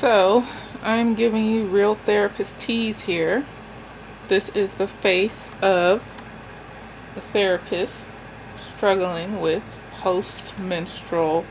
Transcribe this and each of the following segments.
So, I'm giving you real therapist tease here. This is the face of a therapist struggling with post-menstrual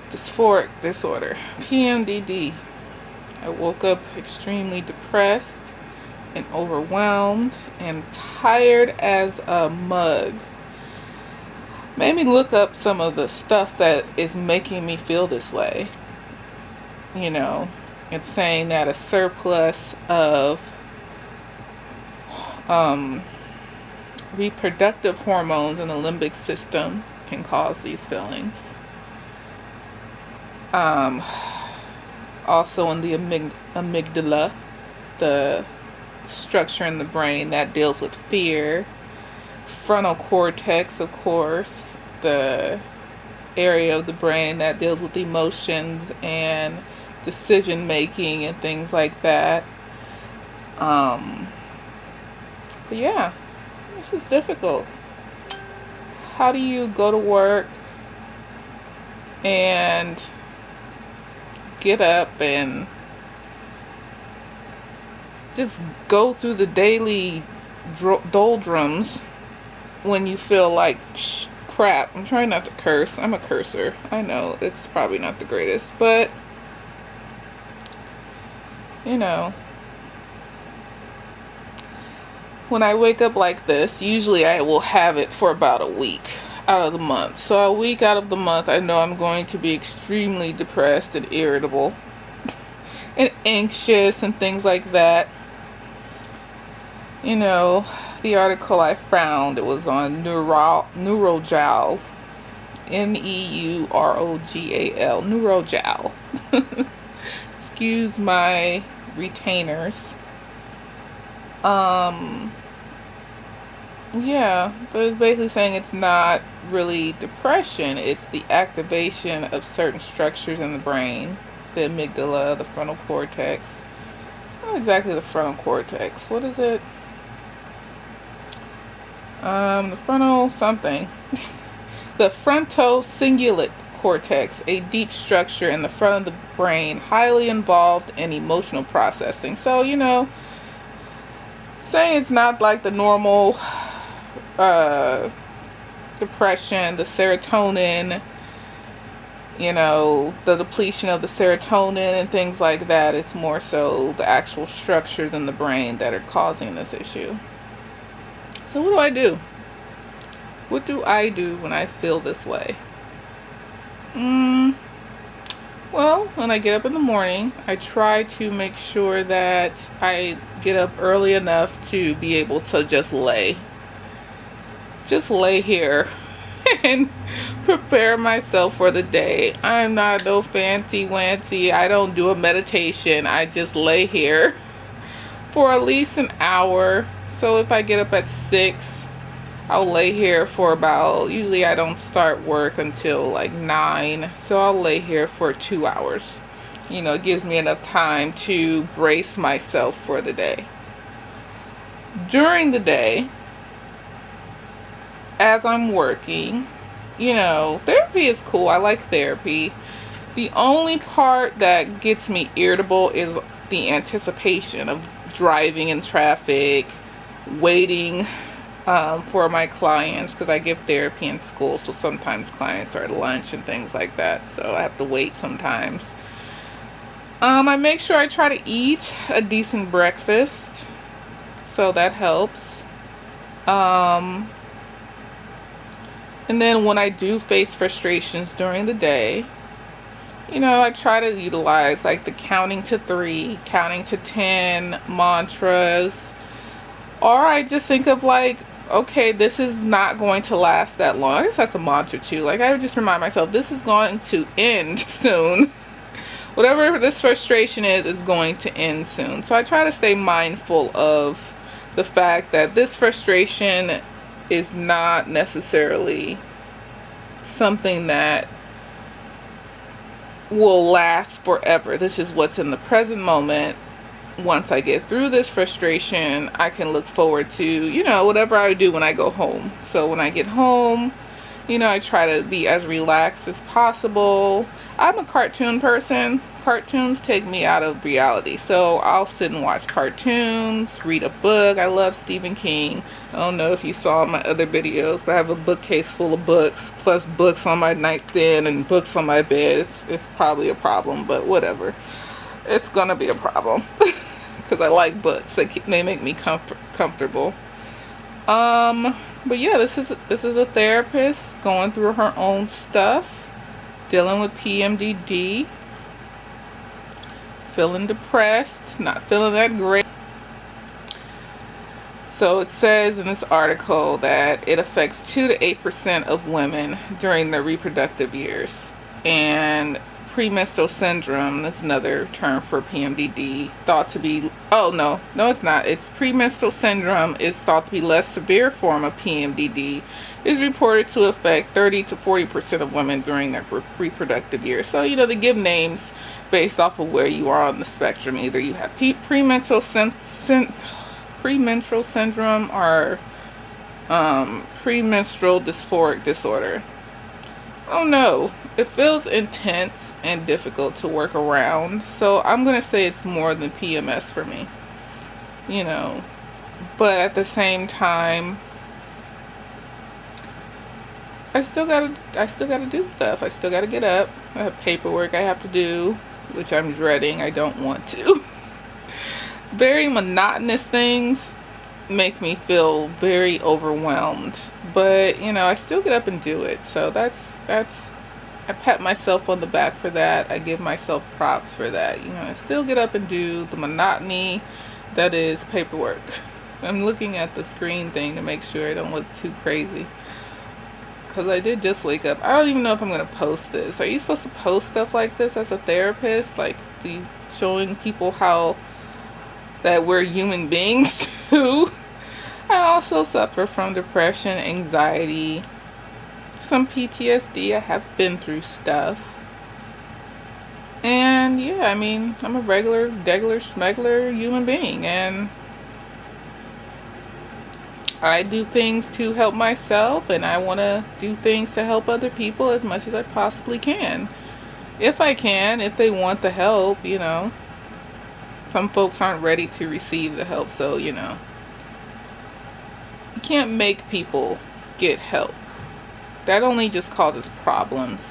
dysphoric disorder, PMDD. I woke up extremely depressed and overwhelmed and tired as a mug. Made me look up some of the stuff that is making me feel this way. It's saying that a surplus of reproductive hormones in the limbic system can cause these feelings. Also in the amygdala, the structure in the brain that deals with fear. Frontal cortex, of course, the area of the brain that deals with emotions and decision making and things like that. But yeah, this is difficult. How do you go to work and get up and just go through the daily doldrums when you feel like crap? I'm trying not to curse. I'm a cursor. I know it's probably not the greatest, but when I wake up like this, usually I will have it for about a week out of the month. So a week out of the month, I know I'm going to be extremely depressed and irritable and anxious and things like that. The article I found, it was on Neurogal, Neurogal, Neurogal. Excuse my retainers. Yeah, but it's basically saying it's not really depression, it's the activation of certain structures in the brain, the amygdala, the frontal cortex. It's not exactly the frontal cortex. What is it? The frontal something. The frontocingulate cortex, a deep structure in the front of the brain, highly involved in emotional processing. So, saying it's not like the normal depression, the serotonin, the depletion of the serotonin and things like that. It's more so the actual structures in the brain that are causing this issue. So what do I do? What do I do when I feel this way? Well, when I get up in the morning, I try to make sure that I get up early enough to be able to just lay here and prepare myself for the day. I'm not no fancy wancy. I don't do a meditation. I just lay here for at least an hour. So if I get up at 6, I'll lay here for usually I don't start work until like 9, so I'll lay here for 2 hours. It gives me enough time to brace myself for the day. During the day, as I'm working, therapy is cool. I like therapy. The only part that gets me irritable is the anticipation of driving in traffic, waiting for my clients, because I give therapy in school, so sometimes clients are at lunch and things like that, so I have to wait sometimes. I make sure I try to eat a decent breakfast, so that helps. And then when I do face frustrations during the day, I try to utilize like the counting to 3, counting to 10 mantras, or I just think of like, okay, this is not going to last that long. I guess that's a mantra too. Like, I would just remind myself, this is going to end soon. Whatever this frustration is going to end soon. So I try to stay mindful of the fact that this frustration is not necessarily something that will last forever. This is what's in the present moment. Once I get through this frustration, I can look forward to, whatever I do when I go home. So when I get home, I try to be as relaxed as possible. I'm a cartoon person. cartoons take me out of reality. So I'll sit and watch cartoons, read a book. I love Stephen King. I don't know if you saw my other videos, but I have a bookcase full of books, plus books on my nightstand and books on my bed. It's probably a problem, but whatever. It's gonna be a problem because I like books. They make me comfortable. But yeah, this is a therapist going through her own stuff, dealing with PMDD, feeling depressed, not feeling that great. So it says in this article that it affects 2 to 8% of women during their reproductive years. And premenstrual syndrome, that's another term for PMDD, thought to be, oh no it's not, it's premenstrual syndrome is thought to be less severe form of PMDD, is reported to affect 30 to 40% of women during their reproductive years. So they give names based off of where you are on the spectrum. Either you have premenstrual syndrome or premenstrual dysphoric disorder. Oh no, it feels intense and difficult to work around. So I'm going to say it's more than PMS for me. But at the same time, I still gotta do stuff. I still gotta get up. I have paperwork I have to do, which I'm dreading. I don't want to. Very monotonous things make me feel very overwhelmed, but I still get up and do it. So that's I pat myself on the back for that. I give myself props for that. I still get up and do the monotony that is paperwork. I'm looking at the screen thing to make sure I don't look too crazy, because I did just wake up. I don't even know if I'm going to post this. Are you supposed to post stuff like this as a therapist? Like showing people how that we're human beings too? I also suffer from depression, anxiety, some PTSD. I have been through stuff. And yeah, I'm a regular, degular, schmegler human being. And I do things to help myself, and I want to do things to help other people as much as I possibly can. If I can, if they want the help, Some folks aren't ready to receive the help, so, you can't make people get help. That only just causes problems,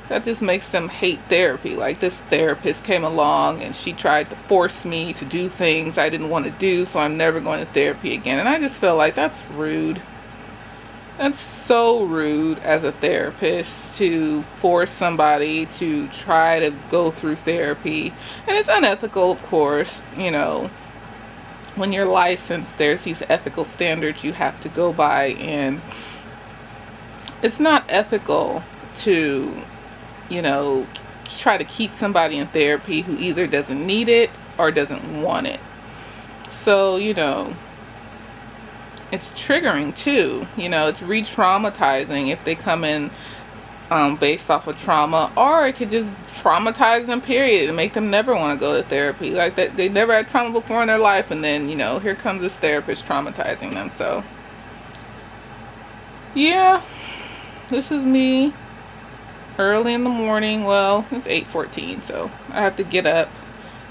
That just makes them hate therapy. Like, this therapist came along and she tried to force me to do things I didn't want to do, so I'm never going to therapy again. And I just feel like that's rude. That's so rude as a therapist to force somebody to try to go through therapy. And it's unethical, of course. When you're licensed, there's these ethical standards you have to go by, and it's not ethical to try to keep somebody in therapy who either doesn't need it or doesn't want it. So, it's triggering too. It's re-traumatizing if they come in based off of trauma, or it could just traumatize them, period, and make them never want to go to therapy. Like that, they never had trauma before in their life, and then, here comes this therapist traumatizing them. So, yeah, this is me. Early in the morning. Well, it's 8:14, so I have to get up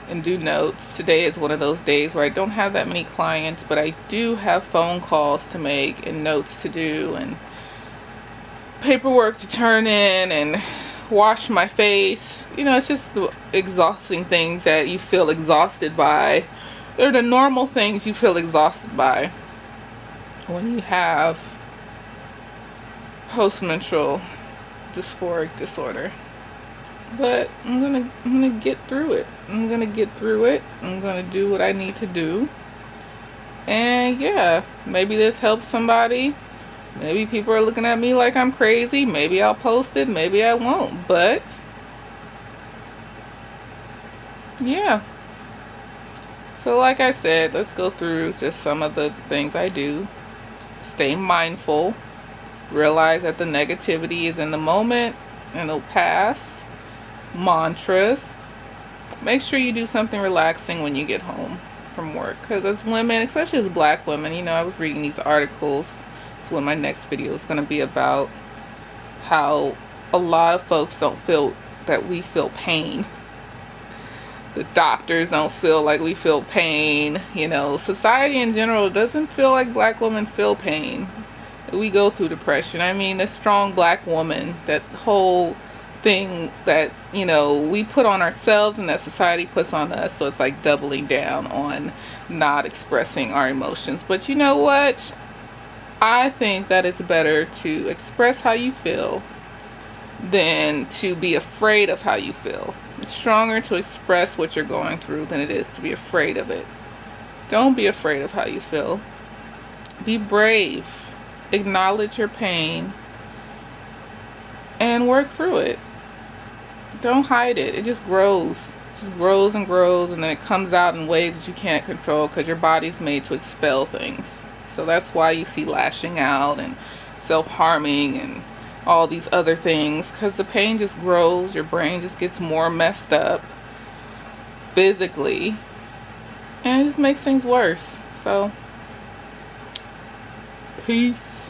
and do notes. Today is one of those days where I don't have that many clients, but I do have phone calls to make and notes to do and paperwork to turn in and wash my face. It's just the exhausting things that you feel exhausted by. They're the normal things you feel exhausted by when you have postmenstrual dysphoric disorder. But I'm gonna get through it. I'm gonna do what I need to do. And yeah, maybe this helps somebody. Maybe people are looking at me like I'm crazy. Maybe I'll post it, maybe I won't. But yeah. So like I said, let's go through just some of the things I do. Stay mindful. Realize that the negativity is in the moment and it'll pass. Mantras. Make sure you do something relaxing when you get home from work, because as women, especially as black women, I was reading these articles. It's what my next video is going to be about, how a lot of folks don't feel that we feel pain. The doctors don't feel like we feel pain. You know, society in general doesn't feel like black women feel pain. We go through depression. I mean, a strong black woman, that whole thing that, you know, we put on ourselves and that society puts on us. So it's like doubling down on not expressing our emotions. But you know what? I think that it's better to express how you feel than to be afraid of how you feel. It's stronger to express what you're going through than it is to be afraid of it. Don't be afraid of how you feel. Be brave. Acknowledge your pain and work through it. Don't hide it. It just grows. It just grows and grows, and then it comes out in ways that you can't control because your body's made to expel things. So that's why you see lashing out and self-harming and all these other things, because the pain just grows. Your brain just gets more messed up physically, and it just makes things worse. So peace.